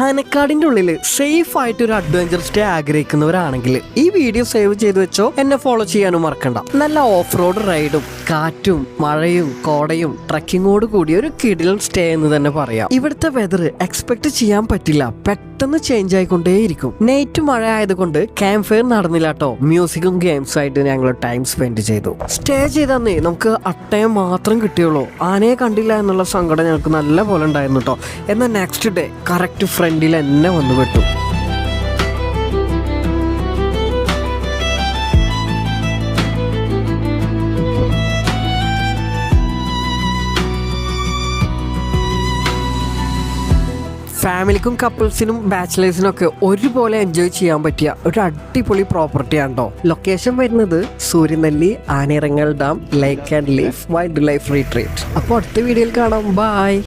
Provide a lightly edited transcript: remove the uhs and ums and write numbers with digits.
ആനക്കാടിന്റെ ഉള്ളിൽ സേഫ് ആയിട്ട് ഒരു അഡ്വഞ്ചർ സ്റ്റേ ആഗ്രഹിക്കുന്നവരാണെങ്കിൽ ഈ വീഡിയോ സേവ് ചെയ്ത് വെച്ചോ, എന്നെ ഫോളോ ചെയ്യാനും മറക്കണ്ട. നല്ല ഓഫ് റോഡ് റൈഡും കാറ്റും മഴയും കോടയും ട്രക്കിങ്ങോട് കൂടിയ ഒരു കിടിലൻ സ്റ്റേ എന്ന് തന്നെ പറയാം. ഇവിടുത്തെ വെതർ എക്സ്പെക്ട് ചെയ്യാൻ പറ്റില്ല, പെട്ടെന്ന് ചേഞ്ച് ആയിക്കൊണ്ടേയിരിക്കും. നൈറ്റ് മഴ ആയതുകൊണ്ട് ക്യാമ്പ് ഫയർ നടന്നില്ല കേട്ടോ. മ്യൂസിക്കും ഗെയിംസും ആയിട്ട് ഞങ്ങൾ ടൈം സ്പെൻഡ് ചെയ്തു. സ്റ്റേ ചെയ്തന്നേ നമുക്ക് അട്ടയം മാത്രം കിട്ടിയുള്ളൂ. ആനയെ കണ്ടില്ല എന്നുള്ള സങ്കടം ഞങ്ങൾക്ക് നല്ല പോലെ ഉണ്ടായിരുന്നു കേട്ടോ. എന്നാൽ നെക്സ്റ്റ് ഡേ കറക്റ്റ് ഫ്രണ്ടിൽ എന്നെ വന്നു വിട്ടു. ഫാമിലിക്കും കപ്പിൾസിനും ബാച്ചിലേഴ്സിനും ഒക്കെ ഒരുപോലെ എൻജോയ് ചെയ്യാൻ പറ്റിയ ഒരു അടിപൊളി പ്രോപ്പർട്ടിയാണ് കേട്ടോ. ലൊക്കേഷൻ വരുന്നത് Suryanelli, Anayirangal dam, lake and leaf wildlife retreat. അപ്പോൾ അടുത്ത വീഡിയോയിൽ കാണാം. ബൈ.